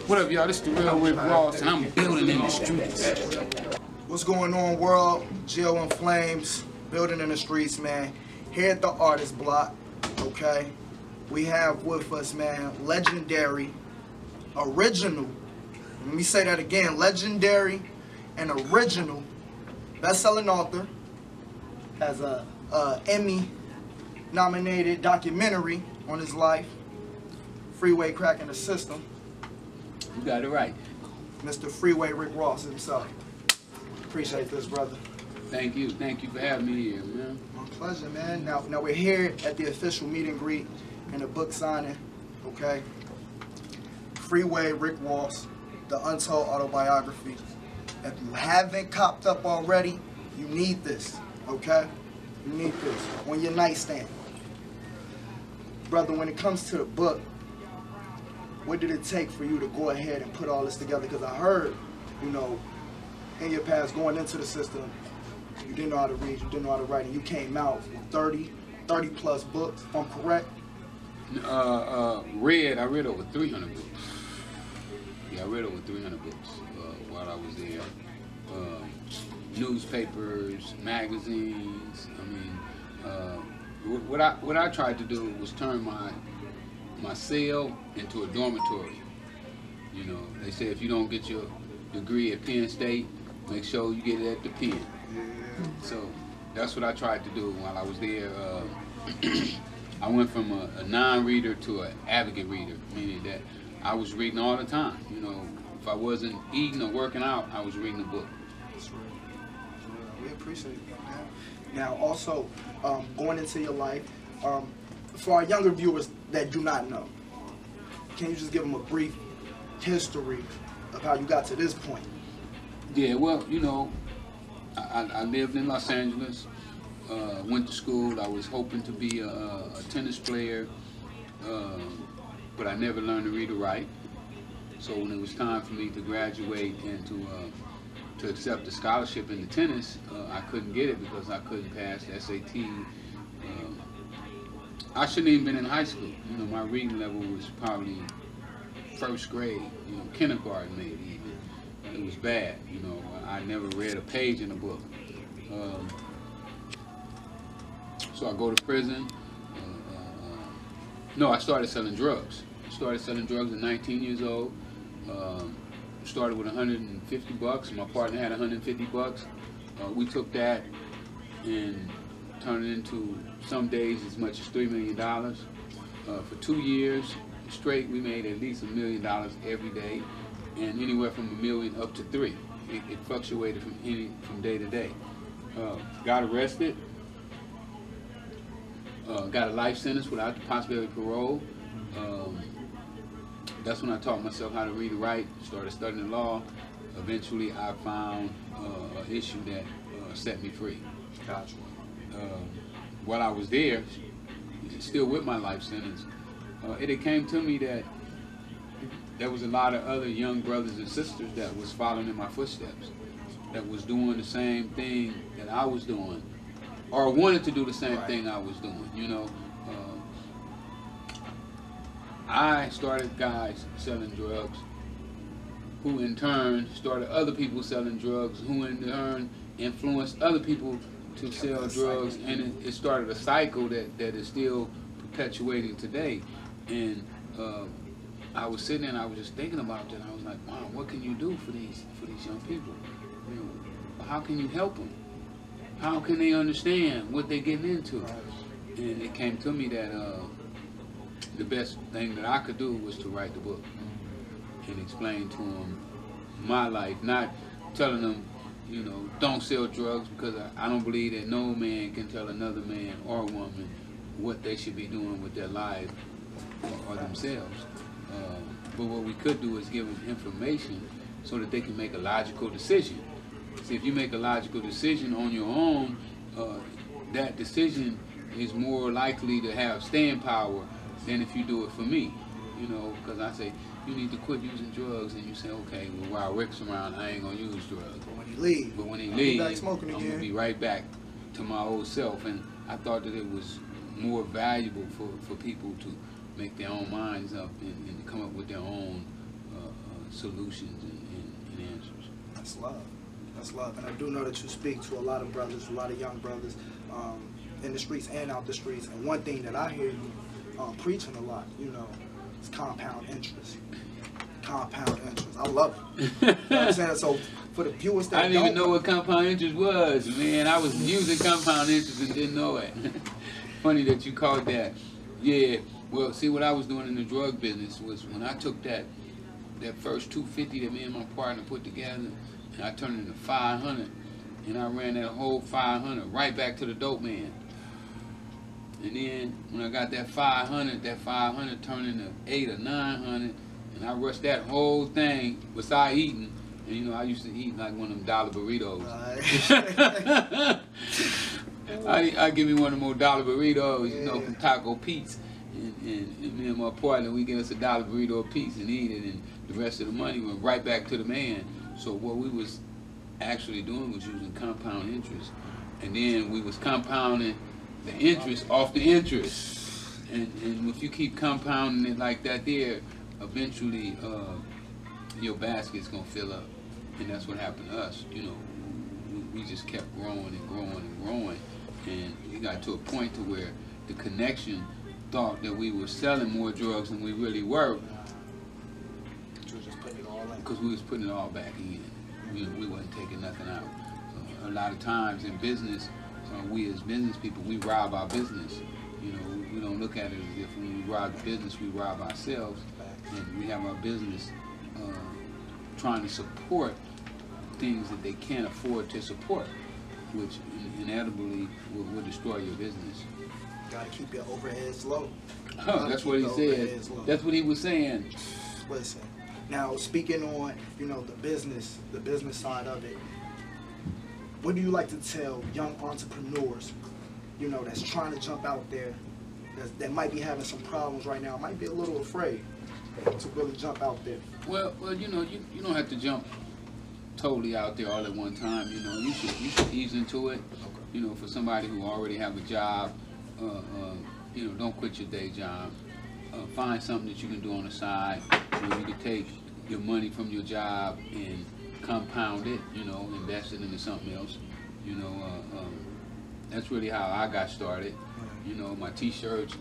What up, y'all? This is the real Rick Ross, and I'm building in the streets. What's going on, world? G.O.M Flamez, building in the streets, man. Here at the Artist Bloc, okay? We have with us, man, legendary, original. Let me say that again. Legendary and original best-selling author. Has a Emmy-nominated documentary on his life. Freeway cracking the system. You got it right. Mr. Freeway Rick Ross himself. Appreciate this, brother. Thank you. Thank you for having me here, man. My pleasure, man. Now we're here at the official meet and greet and the book signing, okay? Freeway Rick Ross, the Untold Autobiography. If you haven't copped up already, you need this, okay? You need this on your nightstand. Brother, when it comes to the book, what did it take for you to go ahead and put all this together? Because I heard, you know, in your past going into the system, you didn't know how to read, you didn't know how to write, and you came out with 30 plus books, if I'm correct? I read over 300 books. Yeah, I read over 300 books while I was there. Newspapers, magazines. I mean, what I tried to do was turn my cell into a dormitory. You know, they say if you don't get your degree at Penn State, make sure you get it at the Penn. So that's what I tried to do while I was there. I went from a non-reader to an advocate reader, meaning that I was reading all the time. You know, if I wasn't eating or working out, I was reading a book. That's right. We appreciate that, man. Now, also, going into your life, for our younger viewers that do not know, can you just give them a brief history of how you got to this point? Yeah, well, you know, I lived in Los Angeles, went to school. I was hoping to be a tennis player, but I never learned to read or write. So when it was time for me to graduate and to accept a scholarship into tennis, I couldn't get it because I couldn't pass the SAT. I shouldn't even been in high school. You know, my reading level was probably first grade, you know, kindergarten maybe even. It was bad, you know. I never read a page in a book. So I go to prison. No, I started selling drugs. I started selling drugs at 19 years old. Started with 150 bucks. My partner had 150 bucks. We took that and turned it into some days as much as $3 million. For 2 years straight, we made at least $1 million every day, and anywhere from $1 million up to $3 million. It fluctuated from day to day. Got arrested. Got a life sentence without the possibility of parole. That's when I taught myself how to read and write, started studying law. Eventually I found an issue that set me free. Gotcha. While I was there, still with my life sentence, it came to me that there was a lot of other young brothers and sisters that was following in my footsteps, that was doing the same thing that I was doing, or wanted to do the same thing I was doing, you know. I started guys selling drugs, who in turn started other people selling drugs, who in turn influenced other people to sell drugs, and it started a cycle that is still perpetuating today. And I was sitting there and I was just thinking about that. I was like, wow, what can you do for these young people? You know, how can you help them? How can they understand what they're getting into? And it came to me that the best thing that I could do was to write the book and explain to them my life, not telling them, you know, don't sell drugs, because I don't believe that no man can tell another man or woman what they should be doing with their life or themselves. But what we could do is give them information so that they can make a logical decision. See, if you make a logical decision on your own, that decision is more likely to have staying power than if you do it for me. You know, because I say, you need to quit using drugs, and you say, okay, well, while Rick's around, I ain't gonna use drugs. But when he leaves, I'm gonna be right back to my old self. And I thought that it was more valuable for people to make their own minds up and come up with their own solutions and answers. That's love. That's love. And I do know that you speak to a lot of brothers, a lot of young brothers in the streets and out the streets. And one thing that I hear you preaching a lot, you know, is compound interest. Compound interest. I love it. You know what I'm saying? So for the viewers that I didn't even know what compound interest was, man. I was using compound interest and didn't know it. Funny that you called that. Yeah. Well, see, what I was doing in the drug business was when I took that first 250 that me and my partner put together, and I turned it into 500, and I ran that whole 500 right back to the dope man. And then when I got that 500 turned into 800 or 900, and I rushed that whole thing besides eating. And you know, I used to eat like one of them dollar burritos. I give me one of them old dollar burritos, you know, from Taco Pete's. And me and my partner, we get us a dollar burrito a piece and eat it, and the rest of the money went right back to the man. So what we was actually doing was using compound interest, and then we was compounding the interest off the interest. And if you keep compounding it like that there, eventually your basket's gonna fill up. And that's what happened to us. You know, we just kept growing and growing and growing, and we got to a point to where the connection thought that we were selling more drugs than we really were, because we was putting it all back in. We wasn't taking nothing out. A lot of times in business, we as business people, we rob our business. You know, we don't look at it as if when we rob the business, we rob ourselves, and we have our business trying to support things that they can't afford to support, which inevitably will destroy your business. Gotta keep your overheads low. Oh, that's what he said. That's what he was saying. Listen, now speaking on, you know, the business side of it, what do you like to tell young entrepreneurs, you know, that's trying to jump out there, that might be having some problems right now, might be a little afraid to really jump out there? Well, you know, you don't have to jump totally out there all at one time. You know, you should ease into it. You know, for somebody who already have a job, you know, don't quit your day job. Find something that you can do on the side where you can take your money from your job and compound it, you know, invest it into something else. You know, that's really how I got started. You know, my t-shirts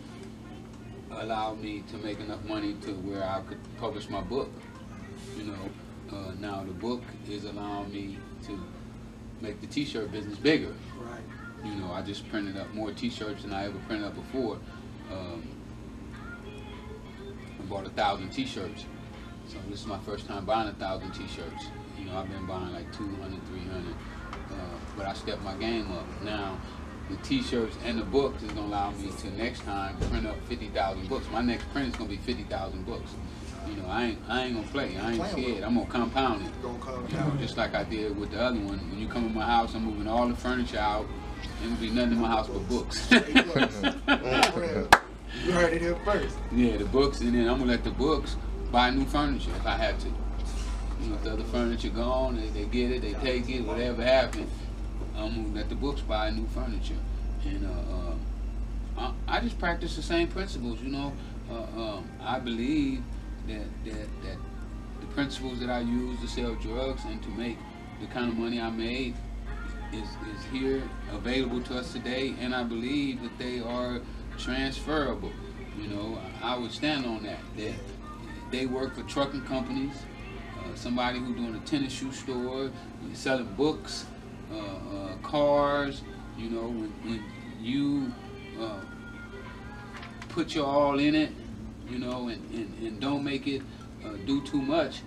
allowed me to make enough money to where I could publish my book. You know, now the book is allowing me to make the t-shirt business bigger. Right. You know, I just printed up more t-shirts than I ever printed up before. I bought 1,000 t-shirts. So this is my first time buying 1,000 t-shirts. You know, I've been buying like 200, 300, but I stepped my game up. Now, the t-shirts and the books is gonna allow me to next time print up 50,000 books. My next print is gonna be 50,000 books. You know, I ain't gonna play. I ain't scared. I'm gonna compound it. You know, just like I did with the other one. When you come in my house, I'm moving all the furniture out. There will be nothing in my house but books. You heard it here first. Yeah, the books, and then I'm gonna let the books buy new furniture if I have to. You know, if the other furniture gone, they get it, they take it, whatever happened, I'm gonna let the books buy new furniture. And I just practice the same principles. You know, I believe that the principles that I use to sell drugs and to make the kind of money I made is here available to us today, and I believe that they are transferable. You know, I would stand on that. They work for trucking companies, somebody who's doing a tennis shoe store, selling books, cars. You know, when you put your all in it, you know, and don't make it do too much,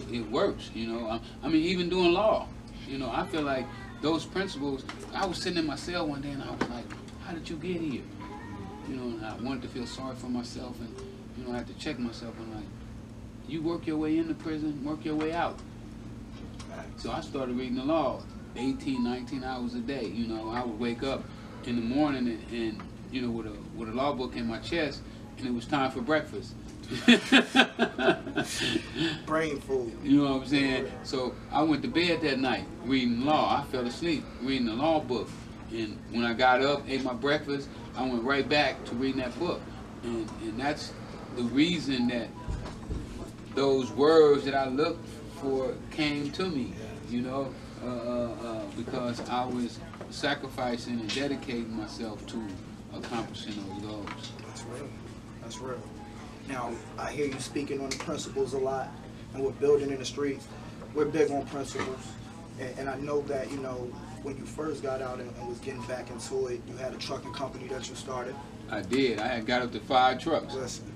it works. You know, I mean, even doing law, you know, I feel like those principles. I was sitting in my cell one day and I was like, how did you get here? You know, and I wanted to feel sorry for myself, and you know, I had to check myself. And like, you work your way into prison, work your way out. So I started reading the law, 18, 19 hours a day. You know, I would wake up in the morning and you know, with a law book in my chest, and it was time for breakfast. Brain food. You know what I'm saying? So I went to bed that night reading law. I fell asleep reading the law book, and when I got up, ate my breakfast, I went right back to reading that book. And that's the reason that those words that I looked for came to me, you know, because I was sacrificing and dedicating myself to accomplishing those goals. That's real. That's real. Now, I hear you speaking on the principles a lot, and we're building in the streets. We're big on principles, and I know that, you know, when you first got out and was getting back into it, you had a trucking company that you started. I did. I had got up to 5 trucks. Listen,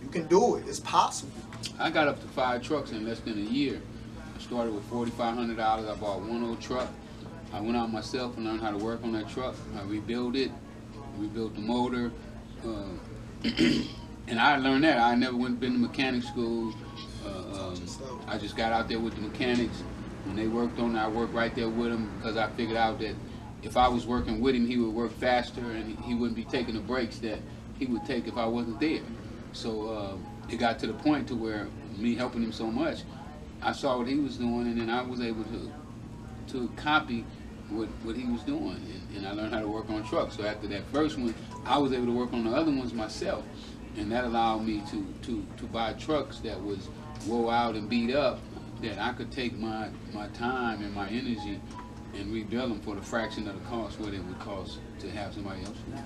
you can do it. It's possible. I got up to 5 trucks in less than a year. I started with $4,500. I bought one old truck. I went out myself and learned how to work on that truck. I rebuilt it, rebuilt the motor, and I learned that. I never been to mechanic school. I just got out there with the mechanics. When they worked on it, I worked right there with them because I figured out that if I was working with him, he would work faster and he wouldn't be taking the breaks that he would take if I wasn't there. So it got to the point to where me helping him so much, I saw what he was doing, and then I was able to copy what he was doing, and I learned how to work on trucks. So after that first one, I was able to work on the other ones myself, and that allowed me to buy trucks that was wore out and beat up, that I could take my time and my energy and rebuild them for the fraction of the cost what it would cost to have somebody else do it.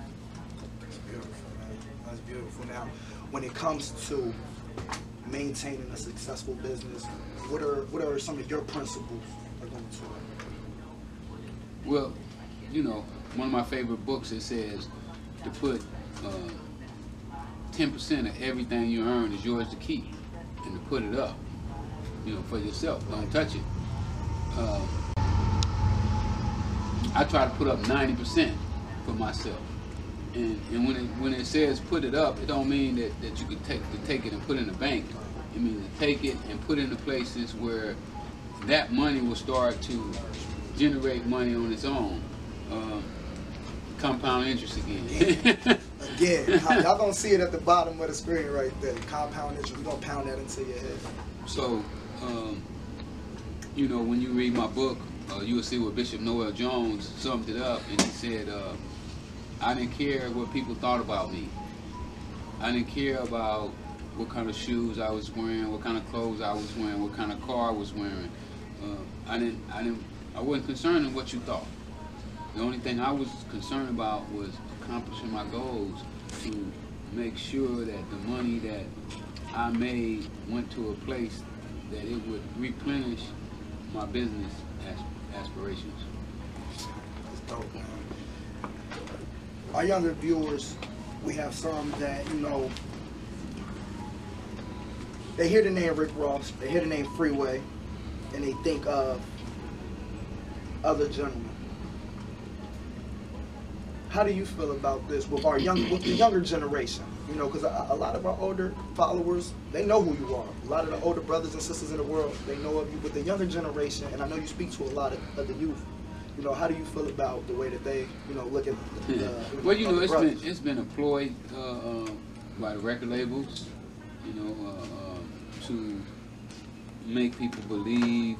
That's beautiful, man. That's beautiful. Now, when it comes to maintaining a successful business, what are some of your principles that go into it? Well, you know, one of my favorite books, it says to put 10% of everything you earn is yours to keep, and to put it up, you know, for yourself. Don't touch it. I try to put up 90% for myself. And when it says put it up, it don't mean that you could take it and put it in the bank. It means to take it and put it in the places where that money will start to generate money on its own. Compound interest again. Again, y'all gonna see it at the bottom of the screen right there. Compound interest. We're gonna pound that into your head. So, you know, when you read my book, you will see where Bishop Noel Jones summed it up, and he said, I didn't care what people thought about me. I didn't care about what kind of shoes I was wearing, what kind of clothes I was wearing, what kind of car I was wearing. I wasn't concerned with what you thought. The only thing I was concerned about was accomplishing my goals, to make sure that the money that I made went to a place that it would replenish my business aspirations. That's dope, man. Our younger viewers, we have some that, you know, they hear the name Rick Ross, they hear the name Freeway, and they think of other gentlemen. How do you feel about this with the younger generation? You know, because a lot of our older followers, they know who you are. A lot of the older brothers and sisters in the world, they know of you. But the younger generation, and I know you speak to a lot of the youth, you know, how do you feel about the way that they, you know, look at well, you know, it's been employed by the record labels, you know, to make people believe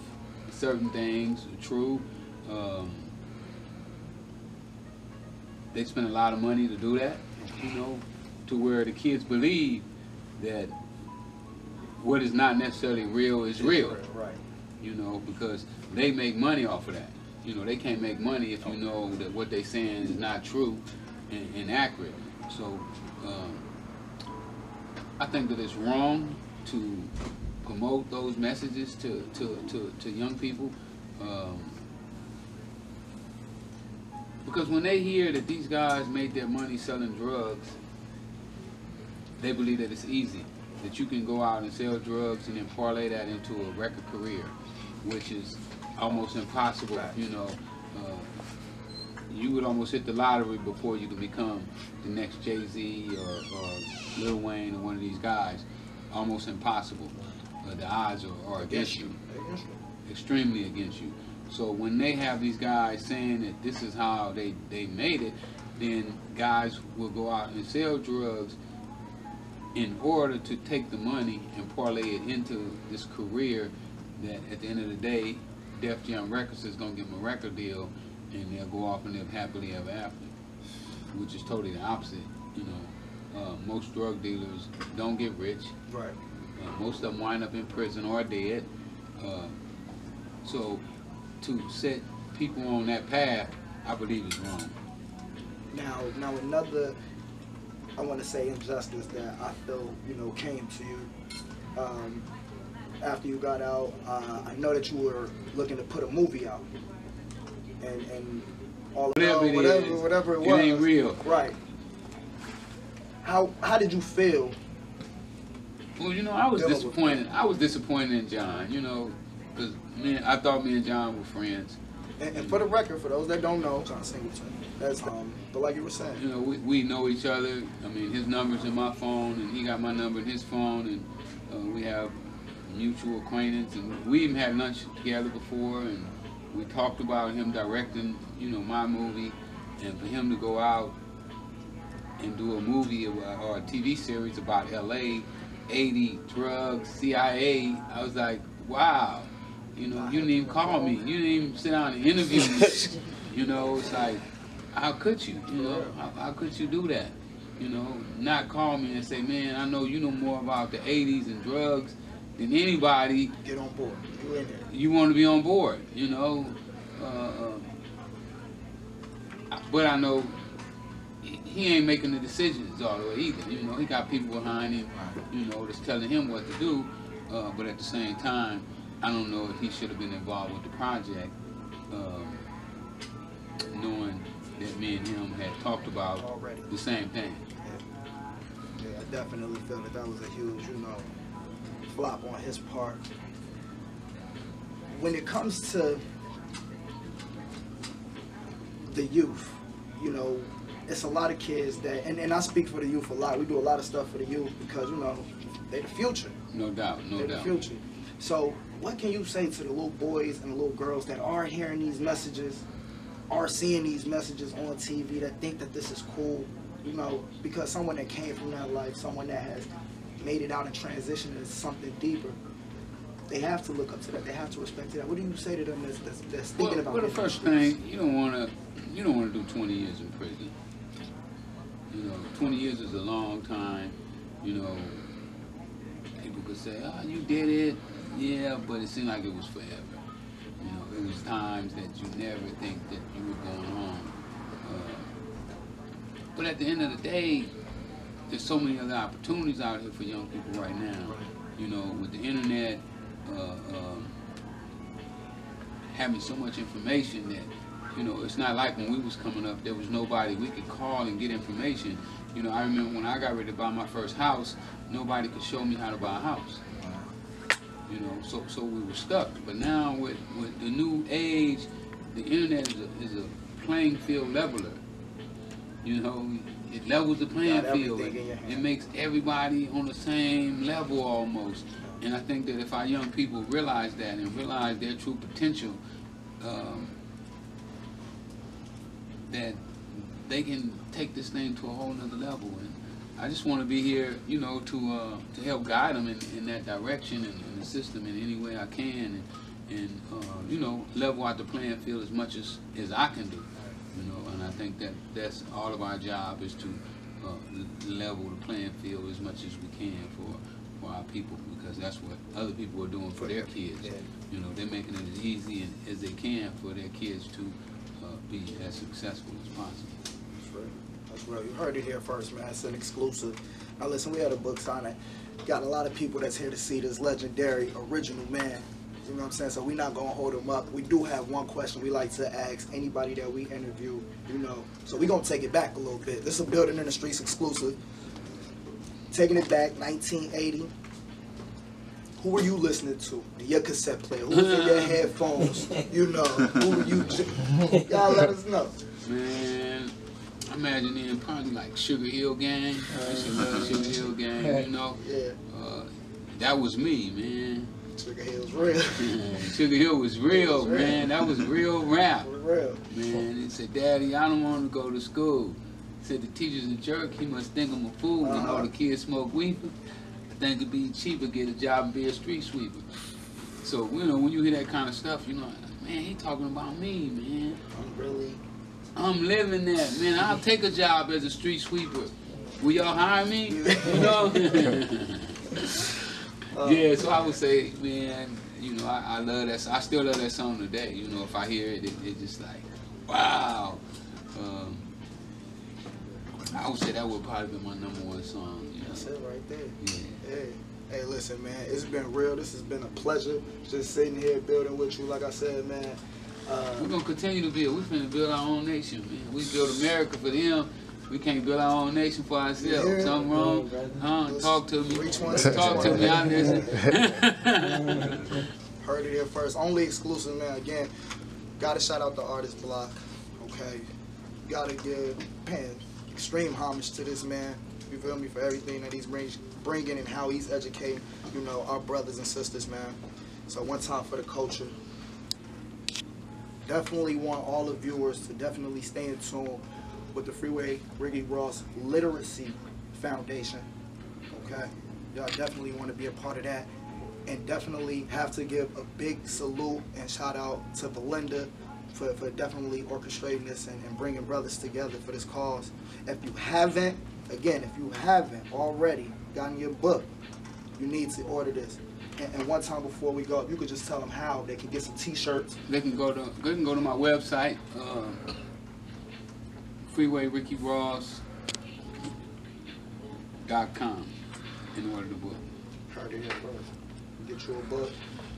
certain things are true. They spend a lot of money to do that, you know, to where the kids believe that what is not necessarily real is real. Right. You know, because they make money off of that. You know, they can't make money if you know that what they're saying is not true and accurate. So I think that it's wrong to promote those messages to young people. Because when they hear that these guys made their money selling drugs, they believe that it's easy, that you can go out and sell drugs and then parlay that into a record career, which is almost impossible. You know, you would almost hit the lottery before you can become the next Jay-Z or Lil Wayne or one of these guys. Almost impossible. The odds are against you, extremely against you. So when they have these guys saying that this is how they made it, then guys will go out and sell drugs in order to take the money and parlay it into this career that at the end of the day, Def Jam Records is going to give them a record deal, and they'll go off and live happily ever after, which is totally the opposite. You know, most drug dealers don't get rich. Right. Most of them wind up in prison or dead. So to set people on that path, I believe is wrong. Now another, I want to say, injustice that I feel, you know, came to you after you got out. I know that you were looking to put a movie out, and all of whatever it was. It ain't real. Right. How did you feel? Well, you know, I was disappointed. I was disappointed in John, you know, because I thought me and John were friends. And for the record, for those that don't know, I'm trying to sing it to him. That's but like you were saying, you know, we know each other. I mean, his number's in my phone, and he got my number in his phone, and we have mutual acquaintance, and we even had lunch together before, and we talked about him directing, you know, my movie, and for him to go out and do a movie or a TV series about LA, 80, drugs, CIA. I was like, wow, you know, you didn't even call me. You didn't even sit down and interview me. You know, it's like, how could you? You know, how could you do that? You know, not call me and say, man, I know you know more about the 80s and drugs than anybody. Get on board. You in there. You want to be on board, you know. But I know he ain't making the decisions all the way either. You know, he got people behind him, you know, that's telling him what to do. But at the same time, I don't know if he should have been involved with the project, knowing that me and him had talked about already the same thing. Yeah, I definitely feel that was a huge, you know, flop on his part. When it comes to the youth, you know, it's a lot of kids that, and I speak for the youth a lot. We do a lot of stuff for the youth because, you know, they're the future. No doubt, no doubt. They're the future. So what can you say to the little boys and the little girls that are hearing these messages, are seeing these messages on TV, that think that this is cool, you know, because someone that came from that life, someone that has made it out and transitioned into something deeper, they have to look up to that. They have to respect that. What do you say to them that's thinking about? Well, the first thing, you don't want to do 20 years in prison. You know, 20 years is a long time. You know, people could say, "Oh, you did it." Yeah, but it seemed like it was forever. You know, it was times that you never think that you were going home. But at the end of the day, there's so many other opportunities out here for young people right now. You know, with the internet, having so much information that, you know, it's not like when we was coming up, there was nobody we could call and get information. You know, I remember when I got ready to buy my first house, nobody could show me how to buy a house. You know, so we were stuck. But now with the new age, the internet is a playing field leveler. You know, it levels the playing field. It makes everybody on the same level almost. And I think that if our young people realize that and realize their true potential, that they can take this thing to a whole nother level. And I just want to be here, you know, to help guide them in that direction and assist them in any way I can, and you know, level out the playing field as much as I can do. You know, and I think that that's all of our job, is to level the playing field as much as we can for our people, because that's what other people are doing for their kids. You know, they're making it as easy as they can for their kids to be as successful as possible. That's right. That's right. You heard it here first, man. It's an exclusive. Now listen, we had a book signing. Got a lot of people that's here to see this legendary original man. You know what I'm saying? So we're not going to hold him up. We do have one question we like to ask anybody that we interview, you know. So we're going to take it back a little bit. This is a Building in the Streets exclusive. Taking it back, 1980. Who were you listening to in your cassette player? Who was in your headphones? You know, who were you? Y'all let us know. Man, I imagine then probably like Sugar Hill Gang. I used to love Sugar Hill Gang, you know. Yeah. That was me, man. Sugar Hill was real. Sugar Hill was real, man. That was real rap. Real. Man, he said, "Daddy, I don't want to go to school." He said, "The teacher's a jerk. He must think I'm a fool. When all the kids smoke weed, I think it'd be cheaper get a job and be a street sweeper." So, you know, when you hear that kind of stuff, you know, man, he talking about me, man. I'm living that, man. I'll take a job as a street sweeper. Will y'all hire me? You know? Yeah, so I would say, man, you know, I love that. I still love that song today. You know, if I hear it, it's just like, wow. I would say that would probably be my #1 song. You know? That's it right there. Yeah. Hey, listen, man, it's been real. This has been a pleasure just sitting here building with you. Like I said, man. We're going to continue to build. We're finna build our own nation, man. We build America for them. We can't build our own nation for ourselves. Yeah. Something wrong? Talk to me. Talk Talk to me. I listen. Heard it here first. Only exclusive, man. Again, gotta shout out the Artist Bloc. Okay, gotta give extreme homage to this man. You feel me, for everything that he's bringing and how he's educating, you know, our brothers and sisters, man. So one time for the culture. Definitely want all the viewers to definitely stay in tune with the Freeway Rick Ross Literacy Foundation. Okay, y'all definitely want to be a part of that, and definitely have to give a big salute and shout out to Belinda for definitely orchestrating this and bringing brothers together for this cause. If you haven't, again, if you haven't already gotten your book, you need to order this. And one time before we go, you could just tell them how they can get some T-shirts. They can go to my website, freewayRickyRoss.com, in order to book. Heard it here first. Get you a book.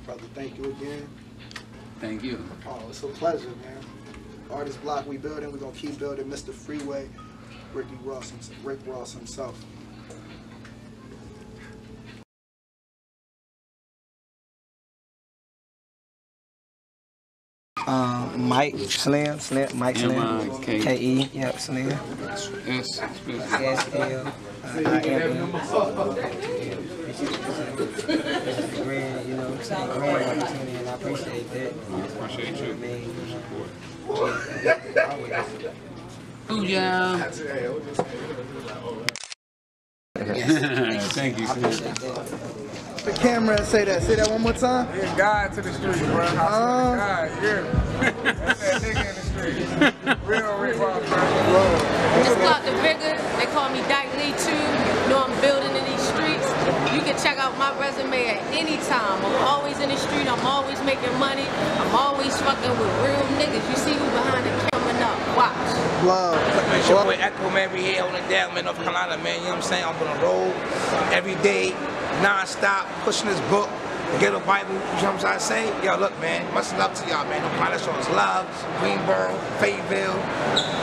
Brother, thank you again. Thank you. Oh, it's a pleasure, man. Artist Bloc, we building. We're gonna keep building. Mr. Freeway Rick Ross himself. Mike Slim, Mike Slim, K-E, yep, Slim. S-L, grand, you know, saying grand opportunity, and I appreciate that. Appreciate you. Oh, yeah. Thank you. I appreciate that. The camera, say that one more time. Yeah, God to the street, bro. God, yeah. That's that nigga in the street. Real Rick Ross, bro. It's Glock the Bigger. They call me Dyke Lee too. You know I'm building in these streets. You can check out my resume at any time. I'm always in the street. I'm always making money. I'm always fucking with real niggas. You see who behind the camera now. Watch. Love. It's your boy Echo, man. We here holding down, man, North Carolina, man. You know what I'm saying? I'm on the road every day, non-stop, pushing this book, the Ghetto Bible. You know what I'm saying? Yo, look, man. Much love to y'all, man. The pilot show is love. Greensboro, Fayetteville,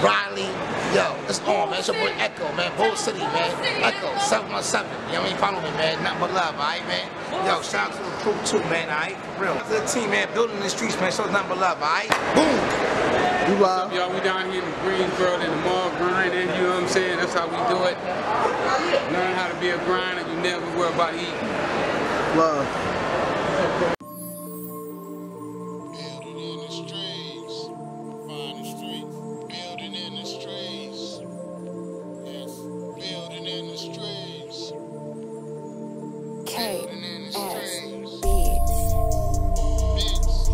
Raleigh. Yo, it's on, man. It's your boy Echo, man. Bold City, man. Echo, 717. You know what I mean? Follow me, man. Nothing but love, all right, man? Yo, shout out to the crew, too, man, all right? For real. To the team, man. Building the streets, man. So nothing but love, all right? Boom! You live? Y'all, we down here in Greensboro in the mall grinding, you know what I'm saying? That's how we do it. Learn how to be a grinder, you never worry about eating. Love. Building in the streets, find the street, building in the streets, yes, building in the streets, building in the streets, B.I.T.S,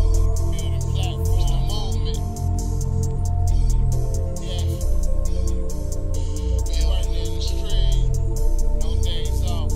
building platforms, the movement, yeah, building in the street, no days off.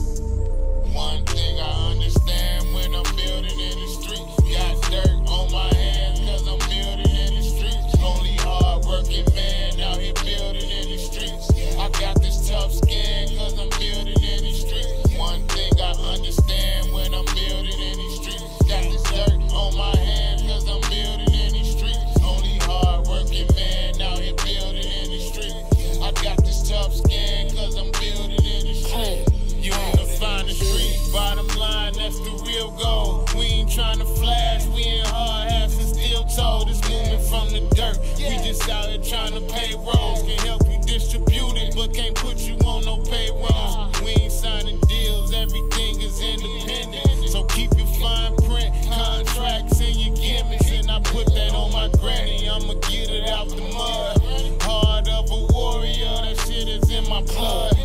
One thing I understand when I'm building in the street, got dirt on my hands cause I'm building in the streets. Only hard working man out here building in the streets. I got this tough skin cause I'm building in the streets. One thing I understand when I'm building in the streets, got this dirt on my hands cause I'm building in the streets. Only hard working man out here building in the streets. I got this tough skin cause I'm building in the streets. You wanna find the street, bottom line, that's the real goal. We ain't trying to flash, we ain't hard hats and steel toe. This movement from the dirt, we just out here trying to pay rolls. Can help you distribute it, but can't put you on no payroll. We ain't signing deals, everything is independent. So keep your fine print, contracts and your gimmicks. And I put that on my granny, I'ma get it out the mud. Heart of a warrior, that shit is in my blood.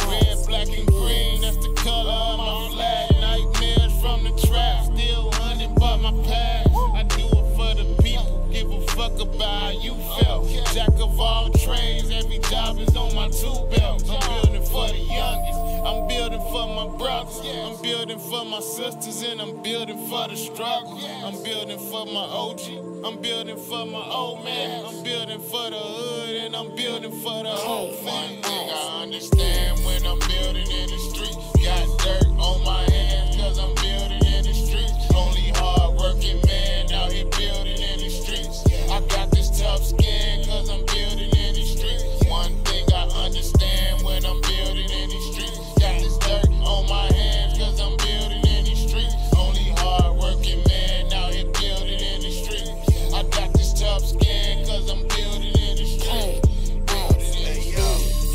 Red, black, and green, that's the color of my flag. Nightmares from the trap, still hunting by my past. I do it for the people, give a fuck about how you felt. Jack of all trades, every job is on my tool belt. I'm building for the youngest, I I'm building for my brothers, I'm building for my sisters, and I'm building for the struggle. I'm building for my OG, I'm building for my old man, I'm building for the hood, and I'm building for the whole family. One thing I understand when I'm building in the streets, got dirt on my hands cause I'm building in the streets. Only hard working man out here building in the streets. I got this tough skin cause I'm building in the streets. One thing I understand when I'm building in the streets, got this dirt on my hands cause I'm building in the streets. Only hard working man out here building in the streets. I got this tough skin cause I'm building in the streets. Hey yo,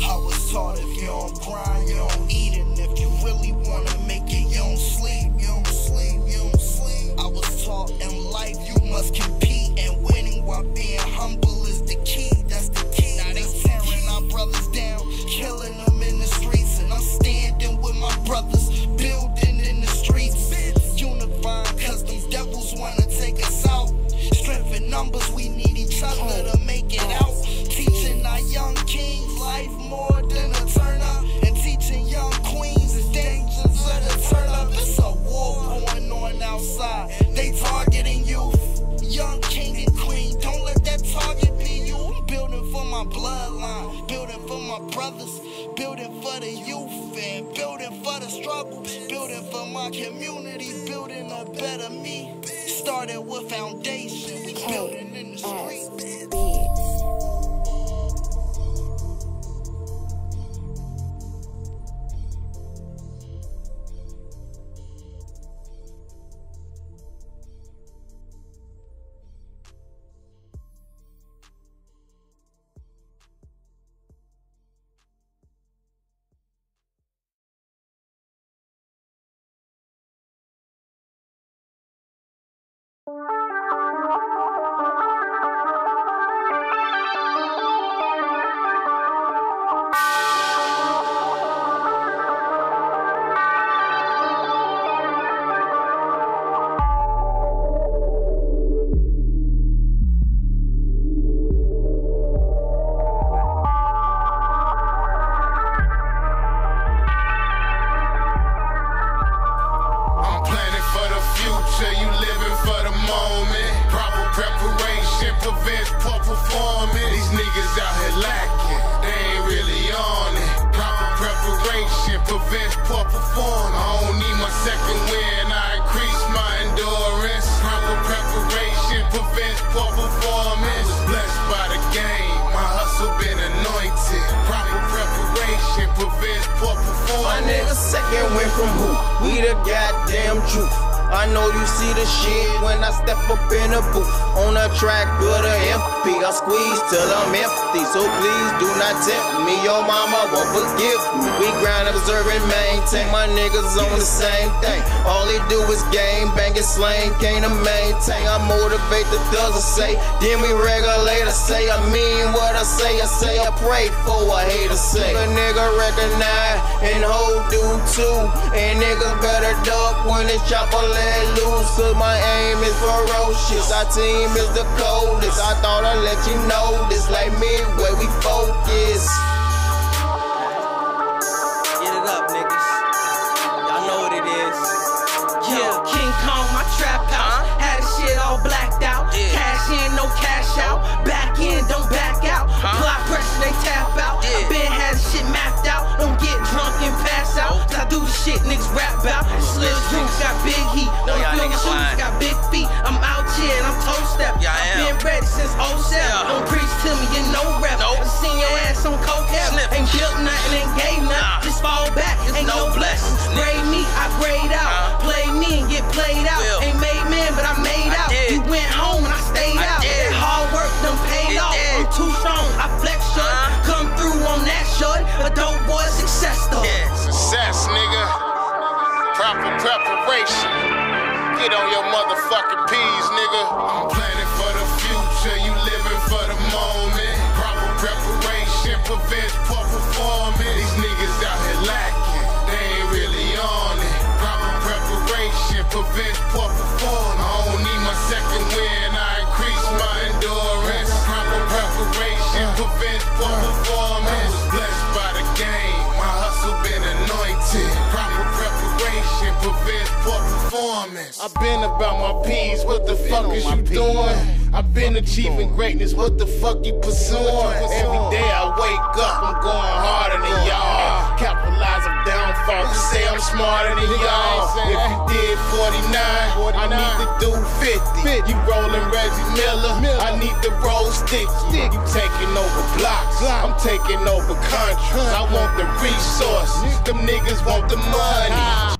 I was taught if you don't grind, you don't eat, and if you really wanna make it, you don't sleep, you don't sleep, you don't sleep. I was taught in life you must compete, and winning while being humble is the key. That's the key. Now they tearing our brothers down, killing them in the streets, and I'm standing with my brothers, building in the streets, unifying cause them devils wanna take us out. Strength in numbers, we need each other to make it out. Teaching our young kings life more than a turn up, and teaching young queens the dangers of the turn up. It's a war going on outside, they targeting youth. Young king and queen, don't let that target be you. I'm building for my bloodline, building for my brothers, building for the youth, and building for the struggle, building for my community, building a better me. Started with foundation, we building in the streets. My nigga second went from who? We the goddamn truth. I know you see the shit when I step up in the booth. On a track with a MP, I squeeze till I'm empty. So please do not tempt me, your mama won't forgive me. We grind, observe, and maintain. My niggas on the same thing. All they do is game, bang and slang, can't maintain. I motivate the dozen say, then we regulate. I say I mean what I say I pray for a hater say. A nigga recognize and hold do too. And niggas better duck when it's chopper let loose. Cause my aim is ferocious, our team is the coldest. I thought I'd let you know this, like me, where we focus. Get it up, niggas. Y'all know what it is. Yeah, King Kong, my trap house. Had the shit all blacked out. Cash in, no cash out. Back in, don't back out. Apply pressure, they tap out. I been had shit mapped out. Don't get drunk and pass out. Cause I do the shit niggas rap about. Slim Juice got big heat. No, y'all niggas lying. Got big feet. I'm out here and I'm toe step. Yeah, I've been ready since 07. Don't preach to me, you no rep. I seen your ass on coke heaven. Ain't built nothing, ain't gave nothing. Just fall back, ain't no blessings. Grade me, I grade out. Play me and get played out. Ain't made man, but I made out. You went home and I stayed out. That hard work done paid off. I'm too strong, I flex short. Come through on that short. A dope boy success story. Success, nigga. Proper preparation. Get on your motherfucking P's, nigga. I'm planning for the future, you living for the moment. Proper preparation prevents poor performance. These niggas out here lacking, they ain't really on it. Proper preparation prevents poor performance. I don't need my second win, I increase my endurance. Proper preparation prevents poor performance. I was blessed by the game, my hustle been anointed. performance. I've been about my P's, what the fuck is you doing? I've been achieving greatness, what the fuck you pursuing? Every day I wake up, I'm going harder than y'all. Capitalize on downfall, to say I'm smarter than y'all. If you did 49, I need to do 50. You rolling Reggie Miller, I need to roll sticks. You taking over blocks, I'm taking over countries. I want the resource, them niggas want the money.